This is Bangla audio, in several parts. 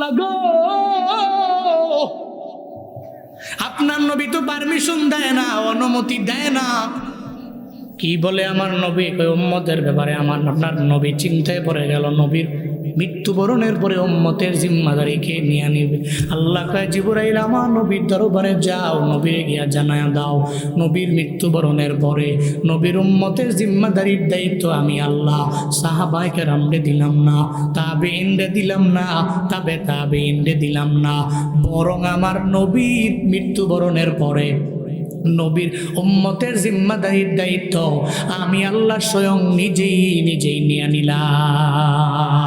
আল্লাহ গো, আপনার নবী তো পারমিশন দেয় না, অনুমতি দেয় না। কি বলে আমার নবী? উম্মতের ব্যাপারে আপনার নবী চিন্তায় পড়ে গেল, নবীর মৃত্যুবরণের পরে উম্মতের জিম্মাদারি কে নিয়ে নিবে? আল্লাহ কয়, জিবরাইল আমার নবীর দরবারে যাও, নবীরে গিয়া জানায়া দাও, নবীর মৃত্যুবরণের পরে নবীর উম্মতের জিম্মাদারির দায়িত্ব আমি আল্লাহ সাহাবায়ে কেরামরে দিলাম না, তাবেঈনরে দিলাম না, তাবেঈনরে দিলাম না, বরং আমার নবীর মৃত্যুবরণের পরে নবীর উম্মতের জিম্মাদারির দায়িত্ব আমি আল্লাহ স্বয়ং নিজেই নিয়ে নিলাম।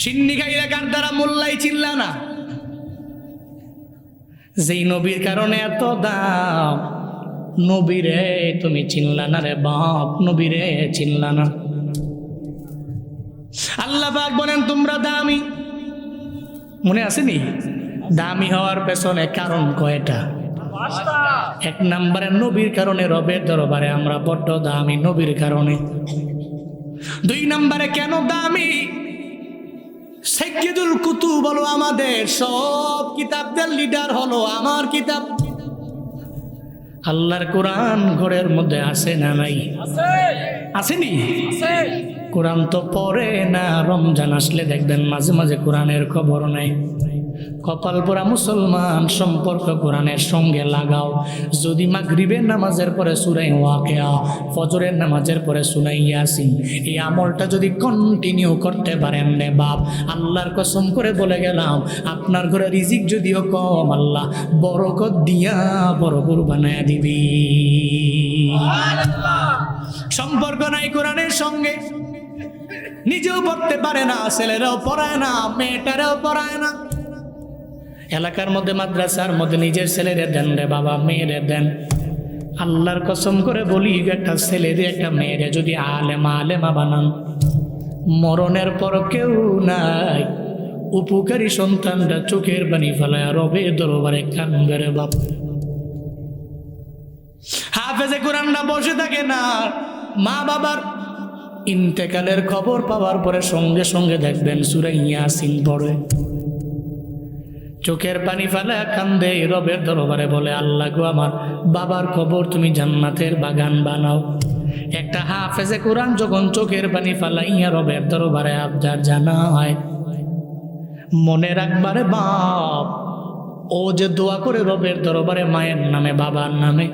সিন্নি খাইলে কার দ্বারা মোল্লাই চিল্লা না, যেই নবীর কারণে এত দাম, নবীরে তুমি চিনলা না রে বাপ, নবীরে চিনলা না। আল্লাহ পাক বলেন তোমরা দামি, মনে আসেনি? দামি হওয়ার পেছনে কারণ কয়টা? এক নম্বরে নবীর কারণে রবের দরবারে আমরা বড্ড দামি, নবীর কারণে। দুই নম্বরে কেন দামি? সাইয়্যিদুল কুতুব হলো আমাদের সব কিতাবদের লিডার, হলো আমার কিতাব আল্লাহর কোরআন। ঘরের মধ্যে আছে না নাই? আসেনি? কোরআন তো পড়ে না, রমজান আসলে দেখবেন মাঝে মাঝে কোরআনের খবর নাই। কপাল পোড়া মুসলমান, সম্পর্ক কোরআনের সঙ্গে লাগাও। যদি মাগরিবের নামাজের পরে সূরা ওয়াকিয়া, ফজরের নামাজের পরে সূরা ইয়াসিন, এই আমলটা যদি কন্টিনিউ করতে পারেন রে বাপ, আল্লাহর কসম করে বলে গেলাম, আপনার ঘরে রিজিক যদিও কম, আল্লাহ বরকত দিয়া বড় গরু বানায়া দিবি। সম্পর্ক নাই কোরআনের সঙ্গে, নিজেও পড়তে পারে না, ছেলেরাও পড়ায় না, মেয়েটারাও পড়ায় না। এলাকার মধ্যে মাদ্রাসার মধ্যে নিজের ছেলেরে দেন রে বাবা, মেয়েরে দেন। আল্লাহর কসম করে বলি, একটা ছেলেরে একটা মেয়েরে যদি আলেমা বানান, মরণের পর কেউ নাই, উপকারী সন্তানরা চোখের পানি ফেলায় রবের দরবারে কান্দে রে বাপ। হাফেজে কোরআনরা বসে থাকে না, মা বাবার ইন্তেকালের খবর পাওয়ার পরে সঙ্গে সঙ্গে দেখবেন সূরা ইয়াসিন পড়ে, চোখের পানি ফেলে কান্দে, রবের দরবারে বলে, আল্লাহ গো আমার বাবার খবর তুমি জান্নাতের বাগান বানাও। একটা হাফেজে কোরআন যখন চোখের পানি ফালাইয়া রবের দরবারে আবদার জানায়, মনে রাখবারে বাপ, ও যে দোয়া করে রবের দরবারে মায়ের নামে, বাবার নামে,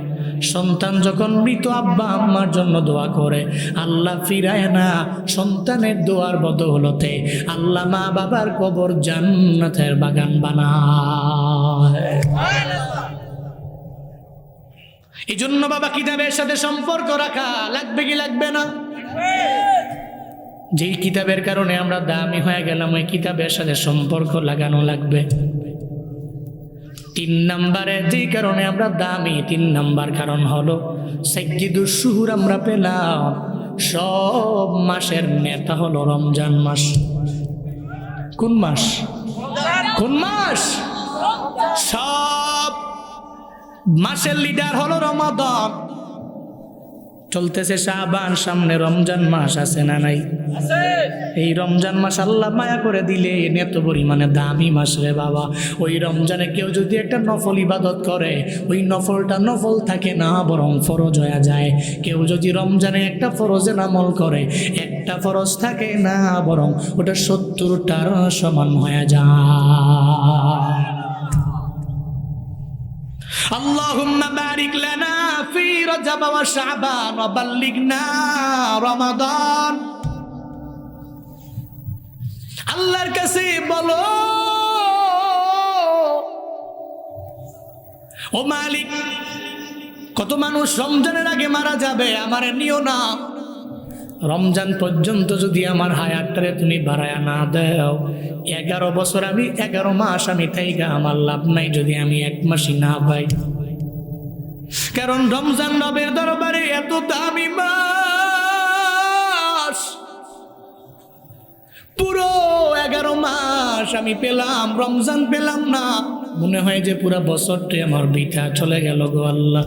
সন্তান যখন মৃত আব্বা আম্মার জন্য দোয়া করে, আল্লাহ ফিরায় না, সন্তানের দোয়ার বদৌলতে আল্লাহ মা বাবার কবর জান্নাতের বাগান বানায়। এই জন্য বাবা কিতাবের সাথে সম্পর্ক রাখা লাগবে কি লাগবে না? যেই কিতাবের কারণে আমরা দামি হয়ে গেলাম, ওই কিতাবের সাথে সম্পর্ক লাগানো লাগবে। 3 নম্বরে যে কারণে আমরা দামি, 3 নম্বর কারণ হলো সাইয়্যিদুশ শুহুর আমরা পেলাম। সব মাসের নেতা হলো রমজান মাস। কোন মাস? কোন মাস? সব মাসের লিডার হলো রমাদান। চলতেছে শাবান, সামনে রমজান মাস আছে না নাই? এই রমজান মাস আল্লাহ মায়া করে দিলে এত পরিমাণে দামি মাস রে বাবা। ওই রমজানে কেউ যদি একটা নফল ইবাদত করে, ওই নফলটা নফল থাকে না, বরং ফরজ হয়ে যায়। কেউ যদি রমজানে একটা ফরজের আমল করে, একটা ফরজ থাকে না, বরং ওটা 70টার সমান হয়ে যায়। اللهم بارك لنا في رجب وشعبان وبلغنا رمضان। আল্লাহর কাছে বলো, ও মালিক, কত মানুষ রমজানের আগে মারা যাবে, আমার নিও না। রমজান পর্যন্ত যদি আমার হায়াতটারে তুমি বাড়ায়া না দাও, 11 বছর আমি 11 মাস আমি থাইকা আমার লাভ নাই যদি আমি 1 মাসই না পাই। কারণ রমজান রবের দরবারে এত দামি মাস, পুরো 11 মাস আমি পেলাম, রমজান পেলাম না, মনে হয় যে পুরো বছরটি আমার বৃথা চলে গেল গো আল্লাহ।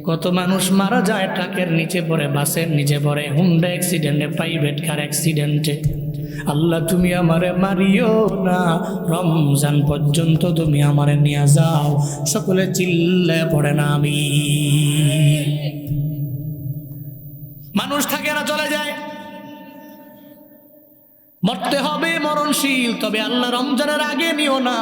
কত মানুষ মারা যায় ট্রাকের নিচে পড়ে, বাসের নিচে পড়ে, হুন্ডা অ্যাক্সিডেন্টে, প্রাইভেট কার অ্যাক্সিডেন্টে। আল্লাহ তুমি আমারে মারিও না, রমজান পর্যন্ত তুমি আমারে নিয়ে যাও। সকলে চিল্লে পড়ে না আমি। মানুষ থাকে না, চলে যায়, মরতে হবে, মরণশীল। তবে আল্লাহ রমজানের আগে নিও না।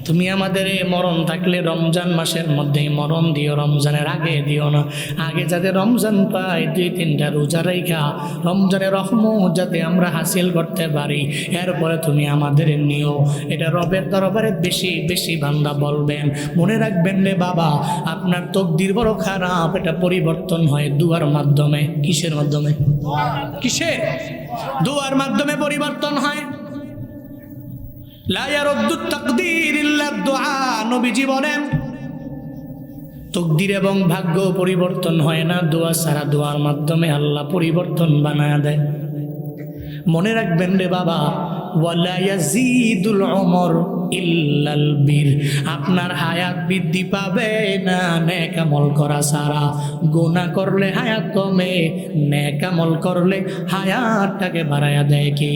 তুমি আমাদের মরণ থাকলে রমজান মাসের মধ্যে মরণ দিও, রমজানের আগে দিও না। আগে যাতে রমজান পাই, 2-3টা রোজা রাইখা রমজানের রহমত যাতে আমরা হাসিল করতে পারি, এরপরে তুমি আমাদের নিও। এটা রবের দরবারে বেশি বেশি বান্দা বলবেন। মনে রাখবেন রে বাবা, আপনার তকদির বড় খারাপ, এটা পরিবর্তন হয় দুয়ার মাধ্যমে। কিসের মাধ্যমে? কিসের? দুয়ার মাধ্যমে পরিবর্তন হয়। লা ইয়ারুদ্দু তাকদীর ইল্লা দুআ। নবীজি বলেন তকদির এবং ভাগ্য পরিবর্তন হয় না দোয়া ছাড়া। দোয়ার মাধ্যমে আল্লাহ পরিবর্তন বানায় দেয়। মনে রাখবেন রে বাবা, ওয়ালা ইয়াজিদুল উমর ইল্লাল বীর। আপনার হায়াত বৃদ্ধি পাবে না নেক আমল করা ছাড়া। গুনাহ করলে হায়াত কমে, নেক আমল করলে হায়াতটাকে বাড়ায়া দেয় কি?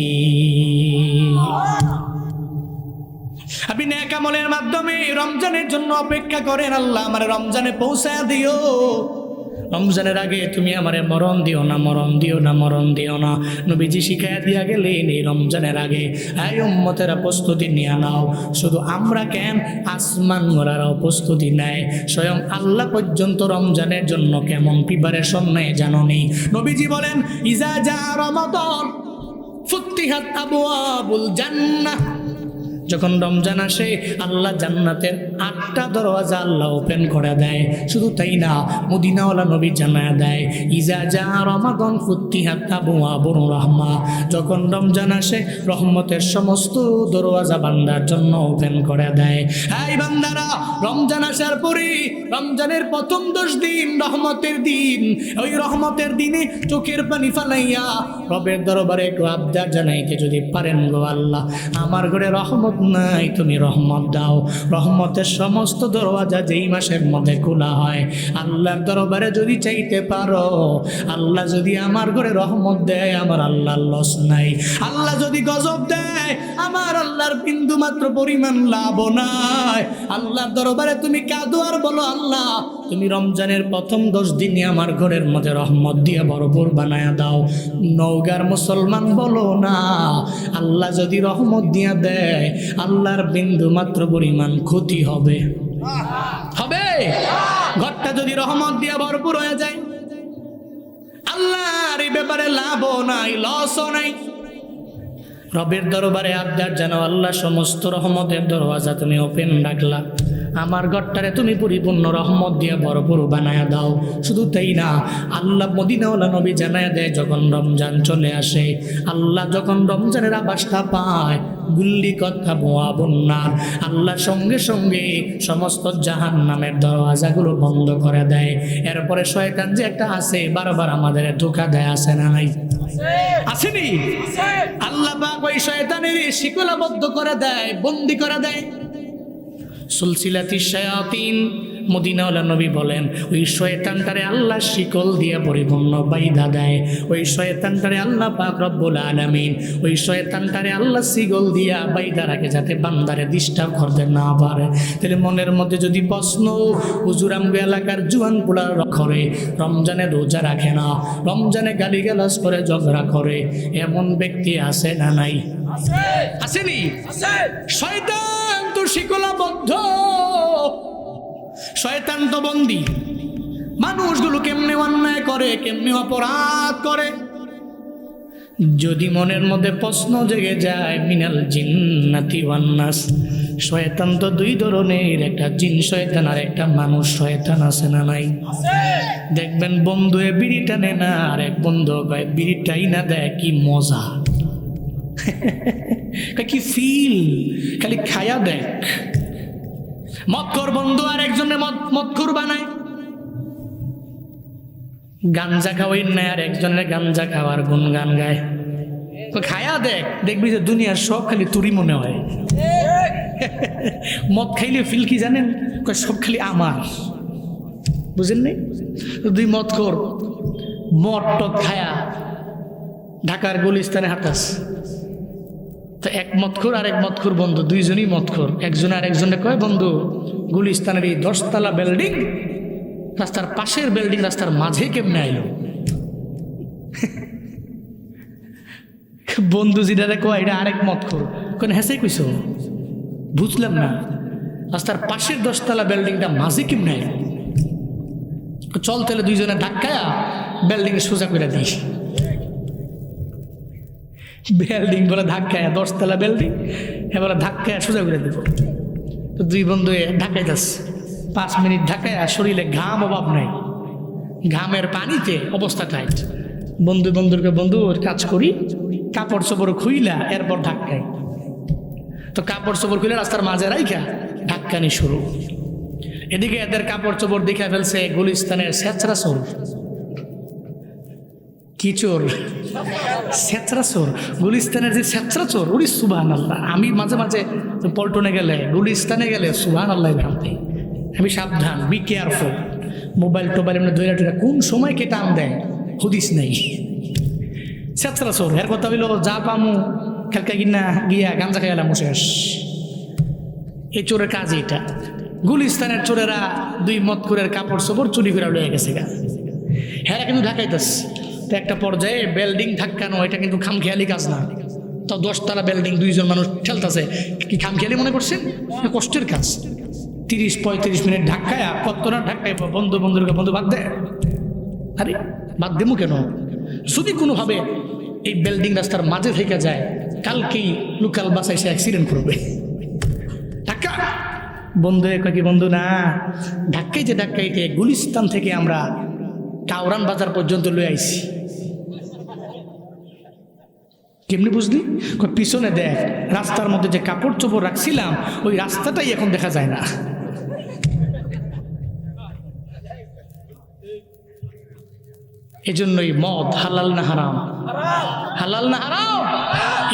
আপনি নেক আমলের মাধ্যমে রমজানের জন্য অপেক্ষা করেন, আল্লাহ আমার রমজানে পৌঁছায় দিও। রমজানের আগে তুমি আমারে মরণ দিও না, মরণ দিও না, মরণ দিও না। নবীজি শিখাইয়া দিয়া গেলেন এই রমজানের আগে এই উম্মতেরা প্রস্তুতি নিয়ে নাও। শুধু আমরা কেন, আসমান ওরাও প্রস্তুতি নেয়। স্বয়ং আল্লাহ পর্যন্ত রমজানের জন্য কেমন প্রিপারেশন নেয় জানো নি? নবীজি বলেন ইজা জা রমাদান ফুতিহাত আবওয়াবুল জান্নাহ। যখন রমজান আসে আল্লাহ জান্নাতের 8টা দরওয়াজা আল্লাহ ওপেন করে দেয়। শুধু তাই না, মদিনাওয়ালা নবী জানায়া দেয় ইজা জা রমাদান ফুতিহাত আবওয়াবুর রাহমা। যখন রমজান আসে রহমতের সমস্ত দরওয়াজা বান্দার জন্য ওপেন করে দেয়। এই বান্দারা, রমজান আসার পরে রমজানের প্রথম 10 দিন রহমতের দিন। ওই রহমতের দিনে চোখের পানি ফালাইয়া রবের দরবারে একটু আবদার জানাইতে যদি পারেন, গো আল্লাহ আমার ঘরে রহমত নাই, তুমি রহমত দাও। রহমতের সমস্ত দরওয়াজা যেই মাসের মধ্যে খোলা হয়, আল্লাহর দরবারে যদি চাইতে পারো, আল্লাহ যদি আমার ঘরে রহমত দেয়, আমার আল্লাহর লস নাই। আল্লাহ যদি গজব দেয়, আমার আল্লাহর বিন্দু মাত্র পরিমাণ লাভ নাই। আল্লাহর দরবারে তুমি কাঁদো আর বলো, আল্লাহ তুমি রমজানের প্রথম 10 দিনে আমার ঘরের মধ্যে রহমত দিয়ে ভরপুর বানায়া দাও। নওগাঁর মুসলমান বলো না, আল্লাহ যদি রহমত দিয়া দেয়, আল্লাহর বিন্দু মাত্র পরিমাণ ক্ষতি হবে। হবে? ঘরটা যদি রহমত দিয়া ভরপুর হয়ে যায়, আল্লাহর এই ব্যাপারে লাভও নাই, লসও নাই। রবের দরবারে আবদার জানাও, আল্লাহ সমস্ত রহমতের দরওয়াজা তুমি ওপেন রাখলা, আমার ঘরটারে তুমি পরিপূর্ণ রহমত দিয়ে ভরপুর বানায়া দাও। শুধু তাই না, আল্লাহ মদিনাওয়ালা নবী জানায়া দেয় যখন রমজান চলে আসে, আল্লাহ যখন রমজানের আভাসটা পায়, গুল্লি কথা বোয়া বন্যার, আল্লাহ সঙ্গে সঙ্গে সমস্ত জাহান্নামের দরওয়াজাগুলো বন্ধ করে দেয়। এরপরে শয়তান যে একটা আছে, বারবার আমাদের ধোঁকা দেয়, আছে না নাই? আসেনি? আল্লাহ পাক ওই শয়তানের শিকলাবদ্ধ করে দেয়, বন্দি করে দেয়। সুলসিলাতি শায়াতিন, মদিনাওয়ালা নবী বলেন ওই শয়তানটারে আল্লাহ শিকল দিয়ে পরিপূর্ণ বাইধা দেয়। ওই শয়তানটারে আল্লাহ পাক রব্বুল আলামিন ওই শয়তানটারে আল্লাহ শিকল দিয়া বাইধা রাখে, যাতে বান্দারে ডিস্টার্ব করতে না পারে। তাহলে মনের মধ্যে যদি প্রশ্ন, হুজুর আমগো এলাকার জুয়ান পোলা করে রমজানে রোজা রাখে না, রমজানে গালিগালাজ করে ঝগড়া করে, এমন ব্যক্তি আছে না নাই? আসেনি? শয়তান তো শিকলাবদ্ধ, শয়তান তো বন্দী। মানুষগুলো কেমনে অন্যায় করে, কেমনে অপরাধ করে, যদি মনের মধ্যে প্রশ্ন জেগে যায়, মিনাল জিন্নাতি ওয়ান নাস। শয়তান তো 2 ধরনের, একটা জিন শয়তান আর একটা মানুষ শয়তান, আছে না নাই? দেখবেন বন্ধু বিড়ি টানে না, আর এক বন্ধু কয় বিড়িটাই না দেয়, কি মজা, কি ফিল, খালি খায়া দেখ। মদখোর বন্ধু আর একজনের মদখোর বানায়, গাঞ্জা খাওয়াই না আর একজনের গাঞ্জা খাওয়ার গুনগান গায়। খায়া দেখ, দেখবি যে দুনিয়ার সব খালি তুরি মনে হয়। মদ খাইলে ফিল কি জানেন? সব খালি আমার, বুঝেন নাই? 2 মদখোর মদ টদ খায়া ঢাকার গুলিস্তানে হাঁটাস, তো এক মতখোর আর এক মতখোর বন্ধু, দুইজনই মতখোর। একজন আর একজনে কয়, বন্ধু গুলিস্তানের এই 10 তলা বিল্ডিং রাস্তার পাশের বিল্ডিং রাস্তার মাঝে কেমনে আইলো? বন্ধু যেটা কয় এটা আরেক মতখোর, কেন হেসে কইছো? বুঝলাম না, রাস্তার পাশের 10 তলা বিল্ডিংটা মাঝে কেমনে আইলো? চল তাহলে দুইজনে ধাক্কায়া বিল্ডিং সোজা করে দিই। বিল্ডিং বলে ধাক্কায়, 10 তলা বিল্ডিং, এবার ধাক্কায় সোজা করে দেব। তো দুই বন্ধু ঢাকাইতেছে, 5 মিনিট ঢাকায়, শরীরে ঘাম অভাব নাই, ঘামের পানিতে অবস্থা টাইট। বন্ধু বন্ধুকে, বন্ধু কাজ করি, কাপড় চোপড় খুইলা এরপর ধাক্কায়। তো কাপড় চোপড় খুলে রাস্তার মাঝে রাইখা ধাক্কানি শুরু। এদিকে এদের কাপড় চোপড় দেখে ফেলছে গুলিস্তানের ছেঁচড়া চোর। কি চোর? ছেঁচড়া চোর। গুলিস্তানের যে ছেঁচড়া চোর, ওরে সুবহানাল্লাহ। আমি মাঝে মাঝে পল্টনে গেলে, গুলিস্তানে গেলে সুবহানাল্লাহ ভাবতে, আমি সাবধান, বি কেয়ারফুল। মোবাইল টোবাইল এমনি ধরে টুরে কোন সময় কে টান দেয় হুদিস নেই। ছেঁচড়া চোর, এর কথা হইল যা পামু খেলকা কিনা গিয়া গাঞ্জা খাইলাম শেষ। এই চোরের কাজ এটা। গুলিস্তানের চোরেরা 2 মতখোরের কাপড় চোপড় চুরি করে লয়ে গেছে গা, হ্যাঁ কিন্তু ঢাকাইতেছে। তো একটা পর্যায়ে বিল্ডিং ধাক্কানো, এটা কিন্তু খামখেয়ালি কাজ না। তো 10 তলা বিল্ডিং, 2জন মানুষ ঠেলতেছে, কি খামখেয়ালি মনে করছেন? কষ্টের কাজ। 30-35 মিনিট ধাক্কায়, কত না ধাক্কায় বন্ধু বন্ধুকে, বন্ধু বাদ দে। আরে বাদ দেবো কেন? যদি কোনোভাবে এই বিল্ডিং রাস্তার মাঝে থেকে যায়, কালকেই লোকাল বাসায় সে অ্যাক্সিডেন্ট করবে। ধাক্কা বন্ধু কয় কি, বন্ধু না, ধাক্কাইতে ধাক্কাইতে গুলিস্তান থেকে আমরা কাউরান বাজার পর্যন্ত লয়ে আইছি। কেমনি বুঝলি? পিছনে দেখ, রাস্তার মধ্যে যে কাপড় চোপড় রাখছিলাম ওই রাস্তাটাই এখন দেখা যায় না। এজন্যই মদ হালাল না হারাম? হালাল না হারাম?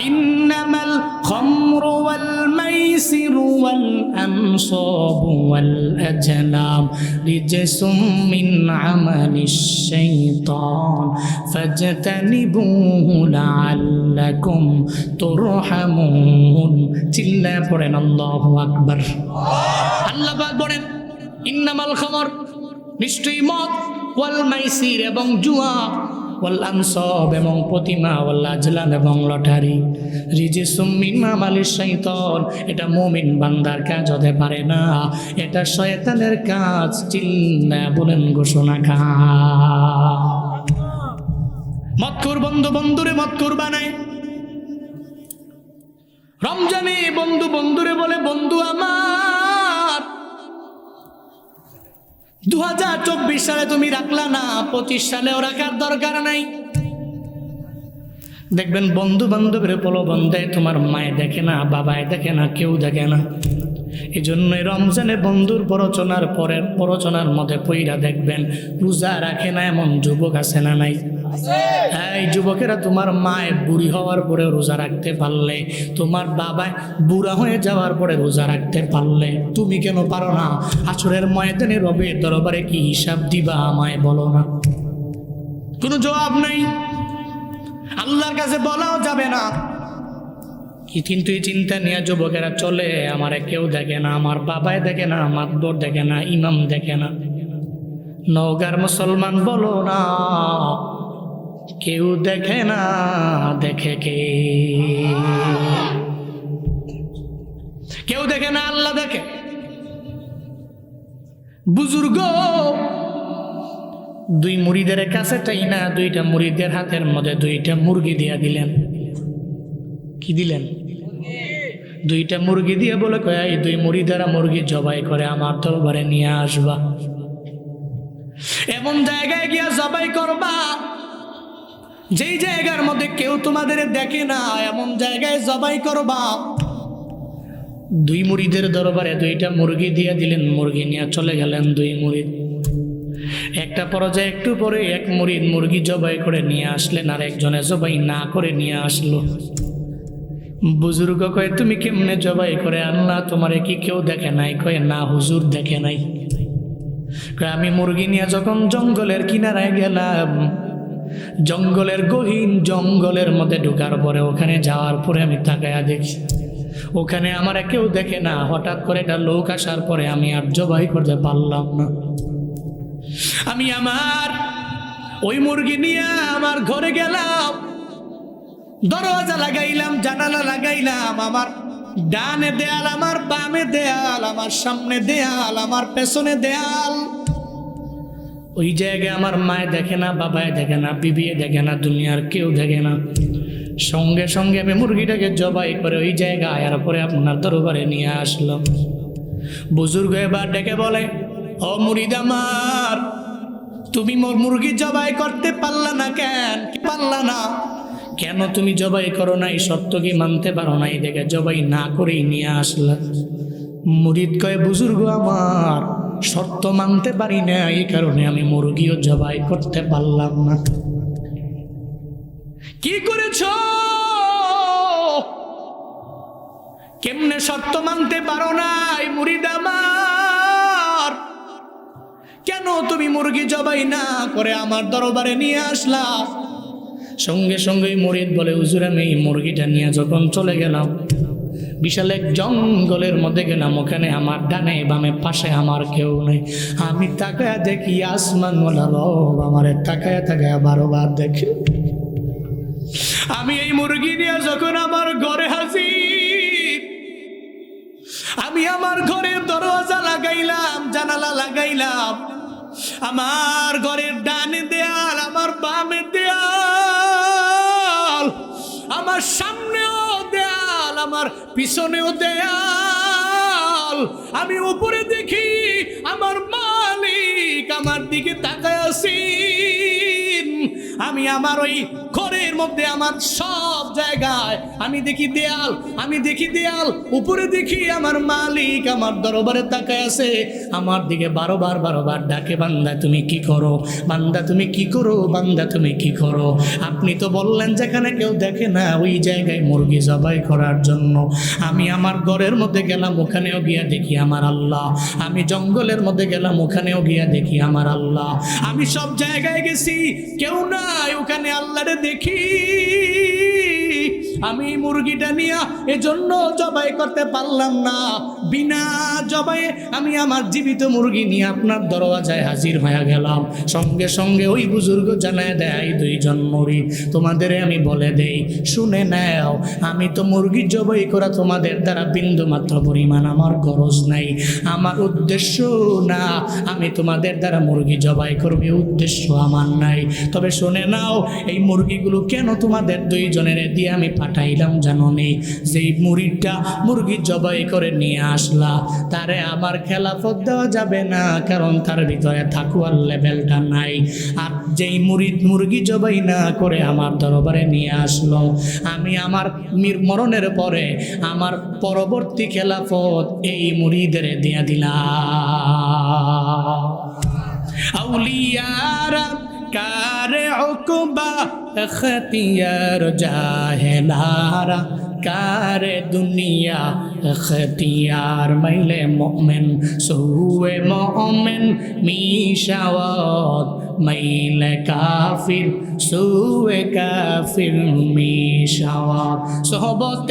ইন্নামাল খামরু ওয়াল মাইসিরু ওয়াল আনসাবু ওয়াল আজলাম রিজসুম মিন আমালিশ শাইতান ফাজতানিবুহু লাআল্লাকুম তুরহামুন। চিল্লায়ে পড়েন আল্লাহু আকবার। আল্লাহ পাক বলেন, ইন্নামাল খামর, নিশ্চয়ই মদ, ওয়াল মাইসির এবং জুয়া, ওয়াল আনসাব এবং প্রতিমা, ওয়াল আজলাম এবং লটারি, রিজসুম মিন আমালিশ শাইতান, এটা মুমিন বান্দার কাজ হতে পারে না, এটা শয়তানের কাজ। চিল্লা বলেন ঘোষণা খা। মদখোর বন্ধু বন্ধুরে মদখোর বানায়। রমজানে বন্ধু বন্ধুরে বলে, বন্ধু আমার 2024 সালে তুমি রাখলা না, 25 সালেও রাখার দরকার নাই। দেখবেন বন্ধু বান্ধবের প্রলোভন দেয়, তোমার মায়ে দেখে না, বাবায় দেখে না, কেউ দেখে না। এই জন্যই রমজানে বন্ধুর প্ররোচনার পরের প্ররোচনার মধ্যে পইরা দেখবেন রোজা রাখে না এমন যুবক আছে না নাই? এই যুবকেরা, তোমার মায়ে বুড়ি হওয়ার পরে রোজা রাখতে পারলে, তোমার বাবায় বুড়া হয়ে যাওয়ার পরে রোজা রাখতে পারলে, তুমি কেন পারো না? আসরের ময়দানে রবের দরবারে কি হিসাব দিবা আমায় বলো না? কোনো জবাব নাই, আল্লাহর কাছে বলাও যাবে না। কিন্তু এই চিন্তা নিয়ে যুবকেরা চলে, আমারে কেউ দেখে না, আমার বাবায় দেখে না, মাতবর দেখে না, ইমাম দেখে না। নওগাঁর মুসলমান বলো না, কেউ দেখে না, দেখে কে? কেউ দেখে না, আল্লাহ দেখে। বুজুর্গ 2 মুরিদের কাছে তাই না, 2টা মুরিদের হাতের মধ্যে 2টা মুরগি দিয়া দিলেন। কি দিলেন? 2টা মুরগি দিয়ে বলে কয়, এই 2 মুরিদেরা মুরগি জবাই করে আমার দরবারে নিয়ে আসবা। এমন জায়গায় গিয়া জবাই করবা যেই জায়গার মধ্যে কেউ তোমাদের দেখে না, এমন জায়গায় জবাই করবা। 2 মুরিদের দরবারে 2টা মুরগি দিয়ে দিলেন, মুরগি নিয়ে চলে গেলেন 2 মুরিদ। একটা পর্যায়ে একটু পরে এক মুরিদ মুরগি জবাই করে নিয়ে আসলেন, আর একজনে জবাই না করে নিয়ে আসলো। বুজুর্গ কয়, তুমি কেমনে জবাই করে আনলা? তোমারে কি কেউ দেখে নাই? কয়, না হুজুর, দেখে নাই। কয়, আমি মুরগি নিয়ে যখন জঙ্গলের কিনারায় গেলাম, জঙ্গলের গহীন জঙ্গলের মধ্যে ঢোকার পরে ওখানে যাওয়ার পরে আমি তাকায়া দেখি ওখানে আমার কেউ দেখে না। হঠাৎ করে একটা লোক আসার পরে আমি আর জবাই করতে পারলাম না। আমি আমার ওই মুরগি নিয়ে আমার ঘরে গেলাম, দরজা লাগাইলাম, জানালা লাগাইলাম। আমার ডানে দেয়াল, আমার বামে দেয়াল, আমার সামনে দেয়াল, আমার পেছনে দেয়াল। ওই জায়গায় আমার মায়ে দেখে না, বাবায় দেখে না, বিবিয়ে দেখে না, দুনিয়ার কেউ দেখে না। সঙ্গে সঙ্গে আমি মুরগিটাকে জবাই করে ওই জায়গায় আয়ার পরে আপনার দরবারে নিয়ে আসলাম। বুজুর্গ এবার ডেকে বলে, ও মুরিদ আমার, তুমি মোর মুরগি জবাই করতে পারলা না কেন? পারলা না কেন? তুমি জবাই করো নাই, সত্য কি মানতে পারো নাই দেখে জবাই না করেই নিয়ে আসলা। মুরিদ কয়, বুজুর্গ আমার, সত্য মানতে পারি না, এই কারণে আমি মুরগিও জবাই করতে পারলাম না। কি করেছ? কেমনে সত্য মানতে পারো নাই মুরিদ আমার? কেন তুমি মুরগি জবাই না করে আমার দরবারে নিয়ে আসলা? সঙ্গে সঙ্গে মুরিদ বলে, হুজুর আমি এই মুরগিটা নিয়ে যখন চলে গেলাম, বিশাল এক জঙ্গলের মধ্যে গেলাম, ওখানে আমার ডানে বামে পাশে আমার কেউ নেই। আমি তাকায় দেখি আসমান ওয়ালা রব আমারে তাকায় তাকায় বারবার দেখি। আমি এই মুরগি নিয়ে যখন আমার ঘরে হাজির, আমি আমার ঘরের দরজা লাগাইলাম, জানালা লাগাইলাম। আমার ঘরের ডানে দেয়াল, আমার বামে দেয়াল, আমার সামনেও দেয়াল, আমার পিছনেও দেয়াল। আমি উপরে দেখি আমার মালিক আমার দিকে তাকায় আছেন। আমি আমার ওই ঘরের মধ্যে আমার সব জায়গায় আমি দেখি দেয়াল, আমি দেখি দেয়াল, উপরে দেখি আমার মালিক আমার দরবারে তাকায় আছে, আমার দিকে বারবার ডাকে, বান্দা তুমি কি করো, বান্দা তুমি কি করো, বান্দা তুমি কি করো? আপনি তো বললেন যেখানে কেউ দেখে না ওই জায়গায় মুরগি জবাই করার জন্য। আমি আমার ঘরের মধ্যে গেলাম, ওখানেও গিয়া দেখি আমার আল্লাহ। আমি জঙ্গলের মধ্যে গেলাম, ওখানেও গিয়া দেখি আমার আল্লাহ। আমি সব জায়গায় গেছি, কেউ নাই, ওখানে আল্লাহরে দেখি। আমি মুরগিটা নিয়ে এজন্য জবাই করতে পারলাম না। বিনা জবাইয়ে আমি আমার জীবিত মুরগি নিয়ে আপনার দরওয়াজায় হাজির হয়ে গেলাম। সঙ্গে সঙ্গে ওই বুজুর্গ জানায় দেয়, দুইজন মুরিদ তোমাদের আমি বলে দেই, শুনে নাও, আমি তো মুরগি জবাই করা তোমাদের দ্বারা বিন্দু মাত্র পরিমাণ আমার গরজ নাই, আমার উদ্দেশ্য না আমি তোমাদের দ্বারা মুরগি জবাই করবি, উদ্দেশ্য আমার নাই। তবে শুনে নাও, এই মুরগিগুলো কেন তোমাদের দুইজনের দিয়ে আমি পাঠাইলাম জানো নেই? যেই মুরিদটা মুরগি জবাই করে নিয়ে আসলা তারে আমার খেলাফত দেওয়া যাবে না, কারণ তার ভিতরে তাকওয়ার লেভেলটা নাই। আর যেই মুরিদ মুরগি জবাই না করে আমার দরবারে নিয়ে আসলো, আমি আমার মরণের পরে আমার পরবর্তী খেলাফত এই মুরিদের দিয়ে দিলাম। আউলিয়ারা কারে উকবা اختیار جاہلارا کار دنیا اختیار میل مؤمن سوء مؤمن میشود میل کافر سوء کافر میشود صحبت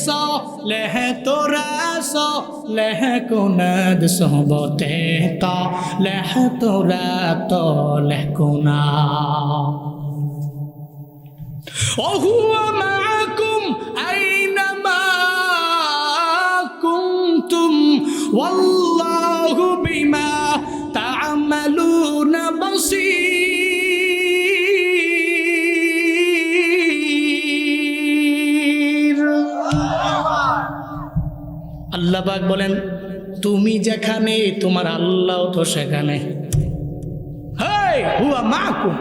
صالح ترا صالح کند صحبت صالح ترا صالح کند وهو معكم أينما كنتم والله بما تعملون بصير আল্লাহ পাক বলেন তুমি যেখানে তোমার আল্লাহ তো সেখানে। হেই হুয়া মাকুম,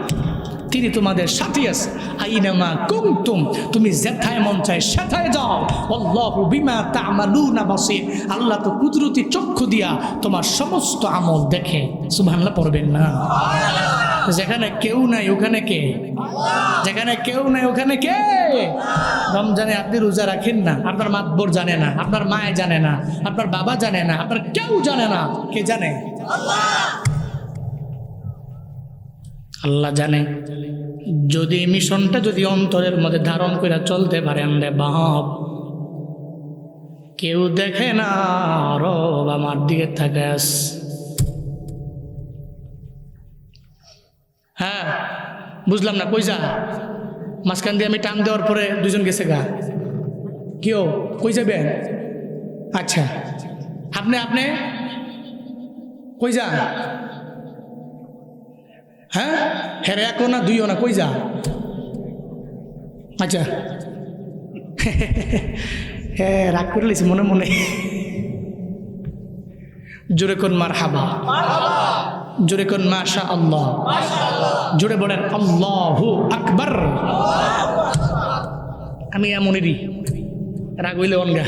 তিনি তোমাদের সাথে আছে। আইনামা কুনতুম, তুমি যেথায় মন চায় সেথায় যাও। আল্লাহু বিমা তা'মালুনা বাসীর, আল্লাহ তো কুদরতি চক্ষু দিয়া তোমার সমস্ত আমল দেখে। সুবহানাল্লাহ পড়বেন না? যেখানে কেউ নাই ওখানে কে? যেখানে কেউ নাই ওখানে কে? রমজানে আপনি রোজা রাখেন না, আপনার মাতবর জানে না, আপনার মায়ে জানে না, আপনার বাবা জানে না, আপনার কেউ জানে না। কে জানে? আল্লাহ জানে। যদি মিশনটা যদি অন্তরের মধ্যে ধারণ করে চলতে পারেন রে বাপ, কেউ দেখে না, রব আমার দিকে থাকাস। হ্যাঁ বুঝলাম না, কই যা? মাঝখান দিয়ে আমি টান দেওয়ার পরে দুজন গেছে গা, কেউ কই যাবেন? আচ্ছা আপনি আপনি কই যা? হ্যাঁ হ্যাঁ, একও না দুইও না, কই যা? আচ্ছা হ্যাঁ রাগ করে লিছি মনে মনে। জোরে কোন মারহাবা, জোরে কোন মাশা আল্লাহ, জোরে বলেন আল্লাহু আকবার। আমি এমনেরই, রাগ হইলে অনগা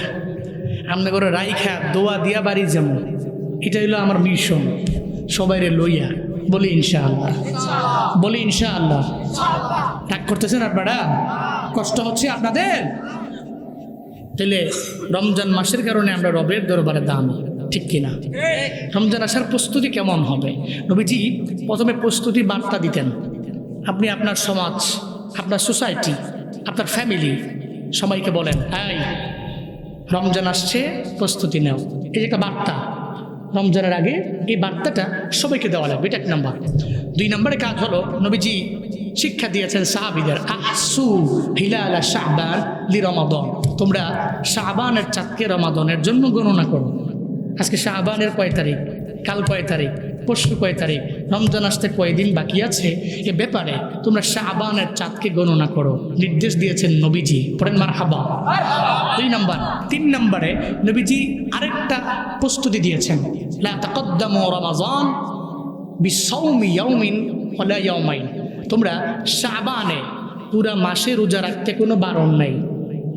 আমনে করে রাইখা দোয়া দিয়া বাড়ি যেমন, এটা হইলো আমার মিশন। সবাইরে লইয়া বলি ইনশাআল্লাহ, বলি ইনশাআল্লাহ। রাগ করতেছেন আপনারা? কষ্ট হচ্ছে আপনাদের? তাহলে রমজান মাসের কারণে আমরা রবের দরবারে দাম, ঠিক কিনা? রমজান আসার প্রস্তুতি কেমন হবে? নবীজি প্রথমে প্রস্তুতি বার্তা দিতেন। আপনি আপনার সমাজ, আপনার সোসাইটি, আপনার ফ্যামিলি সবাইকে বলেন, এই রমজান আসছে, প্রস্তুতি নাও। এই যে একটা বার্তা রমজানের আগে, এই বার্তাটা সবাইকে দেওয়া লাগবে, এটা এক নাম্বার। 2 নম্বরে কাজ হলো, নবীজি শিক্ষা দিয়েছেন সাহাবীদের, আহসু হিলালা শাবান লি রমাদান, তোমরা শাবানের চাঁদকে রমাদানের জন্য গণনা করো। আজকে শাবানের কয় তারিখ, কাল কয় তারিখ, পরশু কয় তারিখ, রমজান আসতে কয়দিন বাকি আছে, এ ব্যাপারে তোমরা শাবানের চাঁদকে গণনা করো, নির্দেশ দিয়েছেন নবীজি। পড়েন মারহাবা। 2 নম্বর। 3 নম্বরে নবীজি আরেকটা প্রস্তুতি দিয়েছেন, লা তাকদ্দামু রমাজান বিসাওমি ইয়াউমিন ওয়ালা ইয়াউমাইন, তোমরা শাবানে পুরা মাসে রোজা রাখতে কোনো বারণ নাই,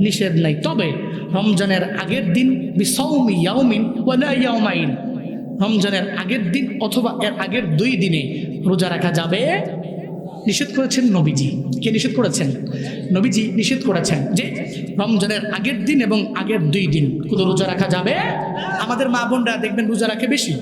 নিষেধ নাই, তবে রমজানের আগের দিন বিসাওমি ইয়াউমিন ওয়ালা ইয়াউমাইন, রমজানের আগের দিন অথবা এর আগের 2 দিনে রোজা রাখা যাবে। নিষেধ করেছেন নবীজি। কে নিষেধ করেছেন? নবীজি নিষেধ করেছেন যে রমজানের আগের দিন এবং আগের 2 দিন কোনো রোজা রাখা যাবে। আমাদের মা বোনরা দেখবেন রোজা রাখে বেশি,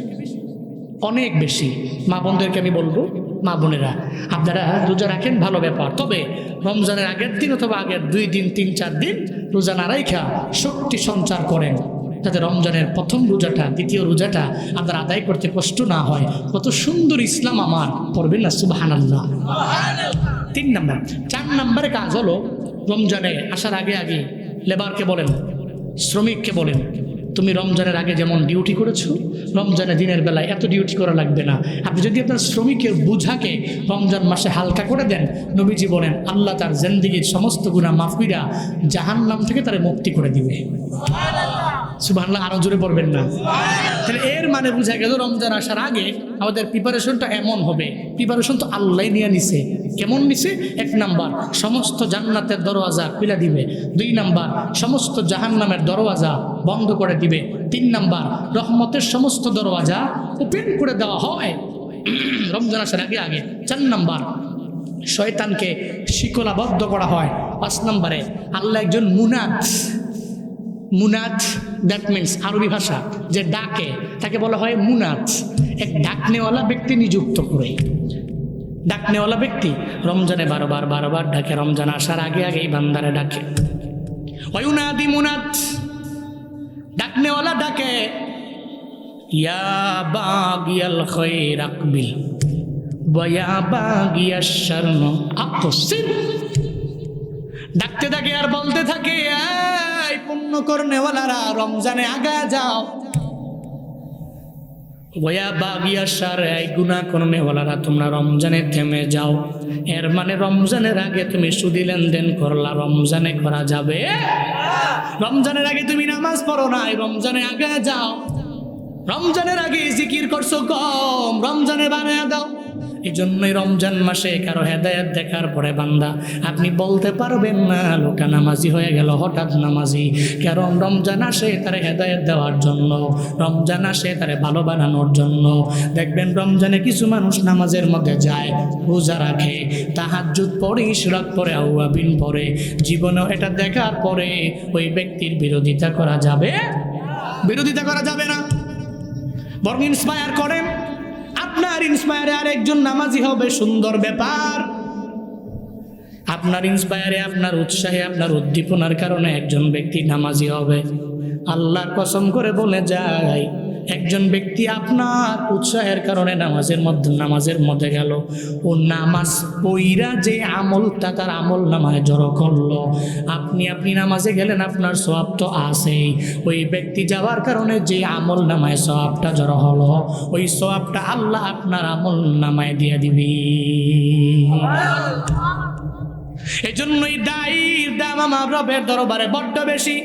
অনেক বেশি। মা বোনদেরকে আমি বলবো, মা বোনেরা আপনারা রোজা রাখেন, ভালো ব্যাপার, তবে রমজানের আগের দিন অথবা আগের 2 দিন 3-4 দিন রোজা না রাখা শক্তি সঞ্চার করেন, যাতে রমজানের প্রথম রোজাটা, দ্বিতীয় রোজাটা আপনার আদায় করতে কষ্ট না হয়। কত সুন্দর ইসলাম আমার, পড়বেন না সুবহানাল্লাহ। 3 নম্বর। 4 নম্বরে কাজ হলো, রমজানে আসার আগে আগে লেবারকে বলেন, শ্রমিককে বলেন, তুমি রমজানের আগে যেমন ডিউটি করেছো, রমজানের দিনের বেলায় এত ডিউটি করা লাগবে না। আপনি যদি আপনার শ্রমিকের বোঝাকে রমজান মাসে হালকা করে দেন, নবীজি বলেন আল্লাহ তার জিন্দেগির সমস্ত গুনাহ মাফ কইরা জাহান্নাম থেকে তারে মুক্তি করে দিবে। সুবহানাল্লাহ, আরো জোরে পড়বেন না? তাহলে এর মানে বোঝা গেল রমজান আসার আগে আমাদের প্রিপারেশনটা এমন হবে। প্রিপারেশন তো আল্লাহ নিয়ে নিছে। কেমন নিছে? 1 নাম্বার, সমস্ত জান্নাতের দরওয়াজা খুলে দিবে। 2 নাম্বার, সমস্ত জাহান্নামের দরওয়াজা বন্ধ করে দিবে। 3 নাম্বার, রহমতের সমস্ত দরওয়াজা ওপেন করে দেওয়া হয় রমজান আসার আগে আগে। 4 নাম্বার, শয়তানকে শিকলাবদ্ধ করা হয়। 5 নম্বরে আল্লাহ একজন মুনাদ, দ্যাট মিনস আরবি ভাষা যে ডাকে, তাকে বলা হয় মুনাদ। এক ডাকনেওয়ালা ব্যক্তি নিযুক্ত করে, ডাকনেওয়ালা ব্যক্তি রমজানে 12 বার ডাকে, রমজান আসার আগে আগেই বান্দারে ডাকে। ওয়ায়ুনাদি মুনাদ, ডাকনেওয়ালা ডাকে, ইয়া বাগিয়াল খায়র আকবিল ওয়া ইয়া বাগিয়াশ শার আকসির। ডাকতে থাকে আর বলতে থাকে, এই পুণ্য করনেওয়ালারা রমজানে আগায় যাও। ওয়া বাগিয়াশ শার, এই গুনাহ করনেওয়ালারা তোমরা রমজানে থেমে যাও। এর মানে রমজানের আগে তুমি সুদি লেনদেন করলা, রমজানে করা যাবে? রমজানের আগে তুমি নামাজ পড়ো নাই, রমজানে আগায় যাও। রমজানের আগে জিকির করছো কম, রমজানে বানায় দাও। এই জন্যই রমজান মাসে কারো হেদায়েত দেখার পরে বান্দা আপনি বলতে পারবেন না লোকটা নামাজি হয়ে গেল, হঠাৎ নামাজি। কারণ রমজান আসে তার হেদায়েত দেওয়ার জন্য, রমজান আসে তারে ভালো বানানোর জন্য। দেখবেন রমজানে কিছু মানুষ নামাজের মধ্যে যায়, রোজা রাখে, তাহাজ্জুদ পড়ে, ইশরাক পড়ে, আওয়াবিন পড়ে, জীবনেও এটা দেখার পরে ওই ব্যক্তির বিরোধিতা করা যাবে? বিরোধিতা করা যাবে না, বরং ইন্সপায়ার করেন। আপনার ইন্সপায়ারে আরেকজন নামাজি হবে, সুন্দর ব্যাপার। আপনার ইন্সপায়ারে, আপনার উৎসাহে, আপনার উদ্দীপনার কারণে একজন ব্যক্তি নামাজি হবে। আল্লাহর কসম করে বলে যায়, একজন ব্যক্তি আপনার উৎসাহের কারণে নামাজের মধ্যে গেল, ও নামাজ পইরা যে আমলটা তার আমল নামায় জড়ো করলো, আপনি নামাজে গেলেন, আপনার সওয়াব তো আছেই। ওই ব্যক্তি যাওয়ার কারণে যে আমল নামায় সওয়াবটা জড়ো হলো, ওই সওয়াবটা আল্লাহ আপনার আমল নামায় দিয়ে দিবি। এজন্যই দায়ীর দাম আমার রবের দরবারে বড্ড বেশি।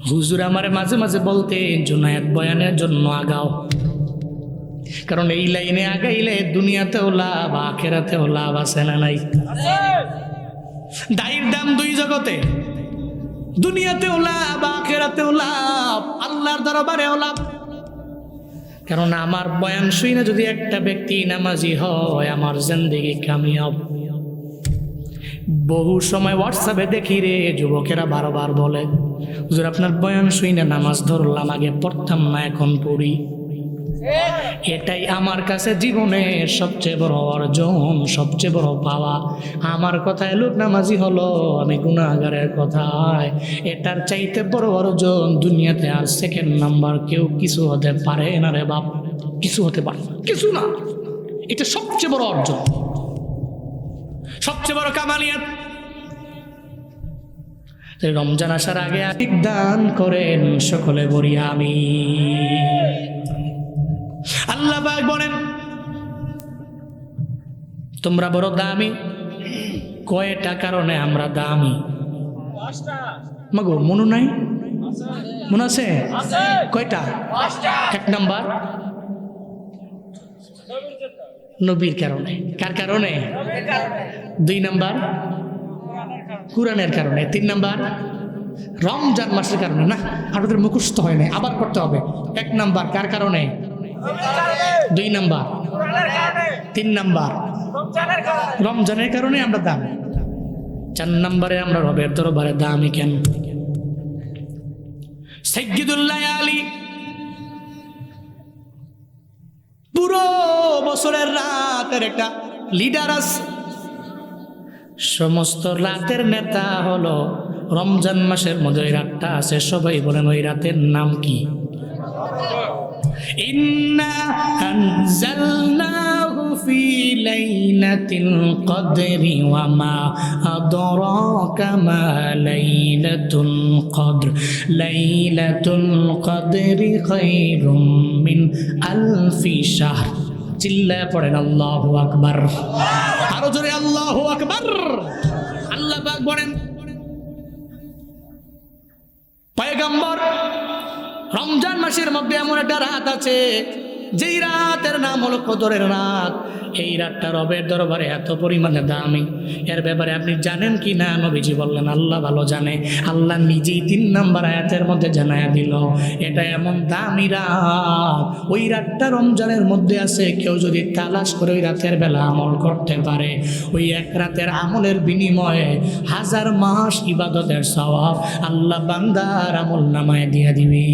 হুজুর আমারে মাঝে মাঝে বলতেন, জুনায়েদ বয়ানের জন্য আগাও, কারণ এই লাইনে আগাইলে দুনিয়াতেও লাভ, আখিরাতেও লাভ আছে না নাই? দায়ীর দাম দুই জগতে, দুনিয়াতেও লাভ, আখিরাতেও লাভ, আল্লাহর দরবারেও লাভ। কারণ আমার বয়ান শুনে যদি একটা ব্যক্তি নামাজি হয়, আমার জিন্দেগি কামিয়াব। বহু সময় হোয়াটসঅ্যাপে দেখি রে যুবকেরা বারবার বলে, হুজুর আপনার বয়ান শুনে নামাজ ধরলাম, আগে পড়তাম না এখন পড়ি। এটাই আমার কাছে জীবনের সবচেয়ে বড় অর্জন, সবচেয়ে বড় পাওয়া। আমার কথায় লোক নামাজি হলো, আমি গুনাহগারের কথায়। এটার চাইতে বড় অর্জন দুনিয়াতে আর সেকেন্ড নাম্বার কেউ কিছু হতে পারে না রে বাপ, কিছু হতে পারে না, কিছু না। এটা সবচেয়ে বড় অর্জন, সবচেয়ে বড় কামালিয়াত। রমজান আসার আগে দান করেন সকলে বলি আমিন। আল্লাহ পাক বলেন, তোমরা বড় দামি। কয়টা কারণে আমরা দামি? মাগো মনে নাই? মনে আছে? কয়টা? এক নাম্বার নবীর কারণে। কার কারণে? দুই নাম্বার কুরআনের কারণে। তিন নাম্বার রমজান মাসের কারণে। না, আপনাদের মুখস্থ হয় না, আবার করতে হবে। এক নাম্বার কার কারণে? দুই নাম্বার, তিন নাম্বার রমজানের কারণে আমরা দামি। চার নাম্বারে আমরা রবের দরবারে দামি কেন? সাইয়্যিদুল্লাহ আলী পুরো বছরের রাতের একটা লিডার আছে, সমস্ত রাতের নেতা হলো রমজান মাসের মধ্যে ওই রাতটা আছে। সবাই বলেন ওই রাতের নাম কি? ইন্না আনজালনাহু ফি লাইলাতিল কদরি ওয়া মা আদরাকা মা লাইলাতুল কদর লাইলাতুল কদরি খায়রুম মিন আলফি শাহর। চিল্লায় পড়েন আল্লাহু আকবার, আরো জোরে আল্লাহু আকবার। আল্লাহ পাক বলেন, পয়গম্বর রমজান মাসের মধ্যে এমন একটা রাত আছে, যেই রাতের নাম হলো কদরের রাত। এই রাতটা রবের দরবারে এত পরিমাণে দামি, এর ব্যাপারে আপনি জানেন কি না? নবীজি বললেন আল্লাহ ভালো জানে। আল্লাহ নিজেই 3 নম্বর আয়াতের মধ্যে জানায়া দিল, এটা এমন দামি রাত, ওই রাতটা রমজানের মধ্যে আছে। কেউ যদি তালাশ করে ওই রাতের বেলা আমল করতে পারে, ওই এক রাতের আমলের বিনিময়ে 1000 মাস ইবাদতের সওয়াব আল্লাহ বান্দার আমল নামায় দিয়ে দিবে।